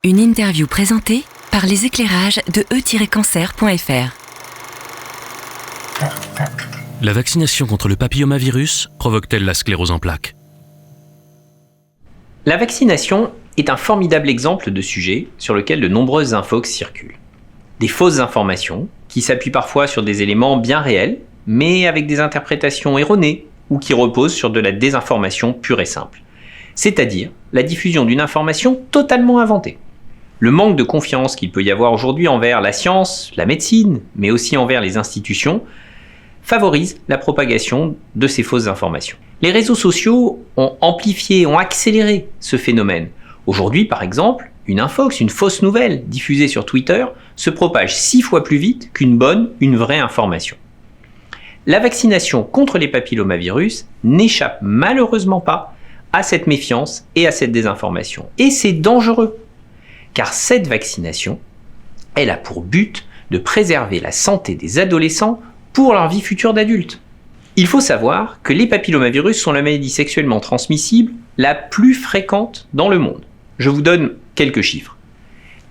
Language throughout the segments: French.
Une interview présentée par les éclairages de e-cancer.fr. La vaccination contre le papillomavirus provoque-t-elle la sclérose en plaques ? La vaccination est un formidable exemple de sujet sur lequel de nombreuses infox circulent. Des fausses informations qui s'appuient parfois sur des éléments bien réels, mais avec des interprétations erronées ou qui reposent sur de la désinformation pure et simple. C'est-à-dire la diffusion d'une information totalement inventée. Le manque de confiance qu'il peut y avoir aujourd'hui envers la science, la médecine, mais aussi envers les institutions, favorise la propagation de ces fausses informations. Les réseaux sociaux ont amplifié, ont accéléré ce phénomène. Aujourd'hui, par exemple, une infox, une fausse nouvelle diffusée sur Twitter se propage 6 fois plus vite qu'une bonne, une vraie information. La vaccination contre les papillomavirus n'échappe malheureusement pas à cette méfiance et à cette désinformation. Et c'est dangereux, car cette vaccination, elle a pour but de préserver la santé des adolescents pour leur vie future d'adultes. Il faut savoir que les papillomavirus sont la maladie sexuellement transmissible la plus fréquente dans le monde. Je vous donne quelques chiffres.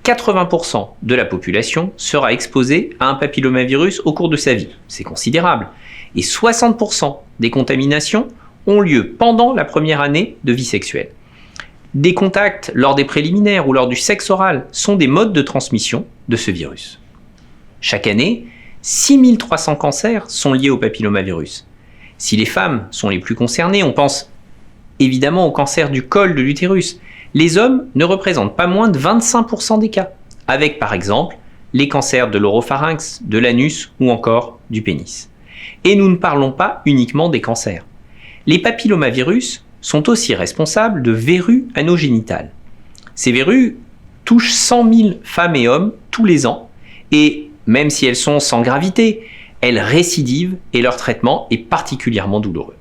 80% de la population sera exposée à un papillomavirus au cours de sa vie. C'est considérable. Et 60% des contaminations ont lieu pendant la première année de vie sexuelle. Des contacts lors des préliminaires ou lors du sexe oral sont des modes de transmission de ce virus. Chaque année, 6300 cancers sont liés au papillomavirus. Si les femmes sont les plus concernées, on pense évidemment au cancer du col de l'utérus. Les hommes ne représentent pas moins de 25% des cas, avec par exemple les cancers de l'oropharynx, de l'anus ou encore du pénis. Et nous ne parlons pas uniquement des cancers. Les papillomavirus sont aussi responsables de verrues anogénitales. Ces verrues touchent 100 000 femmes et hommes tous les ans et même si elles sont sans gravité, elles récidivent et leur traitement est particulièrement douloureux.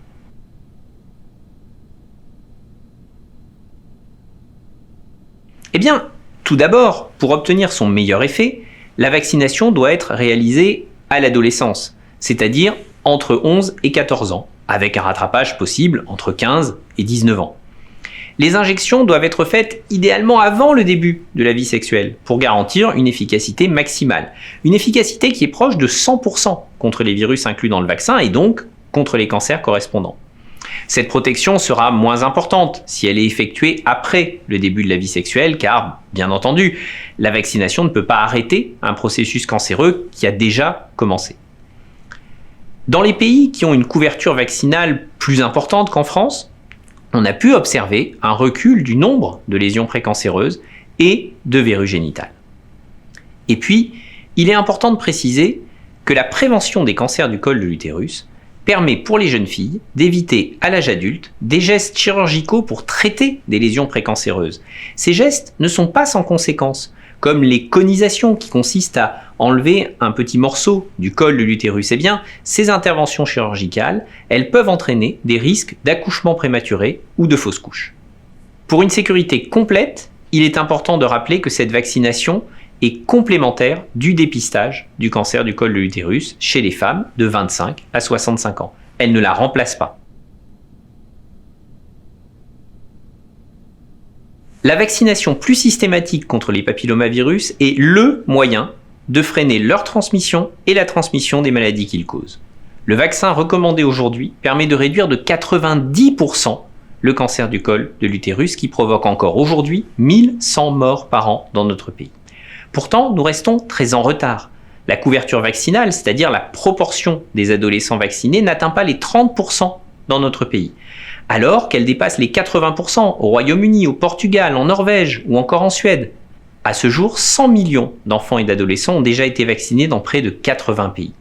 Eh bien, tout d'abord, pour obtenir son meilleur effet, la vaccination doit être réalisée à l'adolescence, c'est-à-dire entre 11 et 14 ans, avec un rattrapage possible entre 15 et 19 ans. Les injections doivent être faites idéalement avant le début de la vie sexuelle pour garantir une efficacité maximale. Une efficacité qui est proche de 100% contre les virus inclus dans le vaccin et donc contre les cancers correspondants. Cette protection sera moins importante si elle est effectuée après le début de la vie sexuelle car, bien entendu, la vaccination ne peut pas arrêter un processus cancéreux qui a déjà commencé. Dans les pays qui ont une couverture vaccinale plus importante qu'en France, on a pu observer un recul du nombre de lésions précancéreuses et de verrues génitales. Et puis, il est important de préciser que la prévention des cancers du col de l'utérus permet pour les jeunes filles d'éviter à l'âge adulte des gestes chirurgicaux pour traiter des lésions précancéreuses. Ces gestes ne sont pas sans conséquences, comme les conisations qui consistent à enlever un petit morceau du col de l'utérus. Eh bien, ces interventions chirurgicales, elles peuvent entraîner des risques d'accouchement prématuré ou de fausse couche. Pour une sécurité complète, il est important de rappeler que cette vaccination est complémentaire du dépistage du cancer du col de l'utérus chez les femmes de 25 à 65 ans. Elle ne la remplace pas. La vaccination plus systématique contre les papillomavirus est le moyen de freiner leur transmission et la transmission des maladies qu'ils causent. Le vaccin recommandé aujourd'hui permet de réduire de 90% le cancer du col de l'utérus qui provoque encore aujourd'hui 1100 morts par an dans notre pays. Pourtant, nous restons très en retard. La couverture vaccinale, c'est-à-dire la proportion des adolescents vaccinés, n'atteint pas les 30% dans notre pays, alors qu'elle dépasse les 80% au Royaume-Uni, au Portugal, en Norvège ou encore en Suède. À ce jour, 100 millions d'enfants et d'adolescents ont déjà été vaccinés dans près de 80 pays.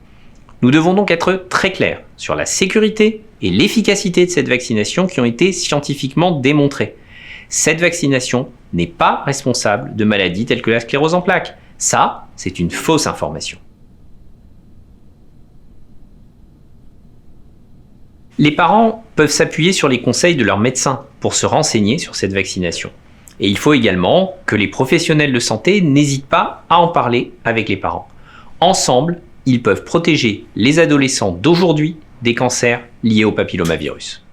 Nous devons donc être très clairs sur la sécurité et l'efficacité de cette vaccination qui ont été scientifiquement démontrées. Cette vaccination n'est pas responsable de maladies telles que la sclérose en plaques. Ça, c'est une fausse information. Les parents peuvent s'appuyer sur les conseils de leur médecin pour se renseigner sur cette vaccination. Et il faut également que les professionnels de santé n'hésitent pas à en parler avec les parents. Ensemble, ils peuvent protéger les adolescents d'aujourd'hui des cancers liés au papillomavirus.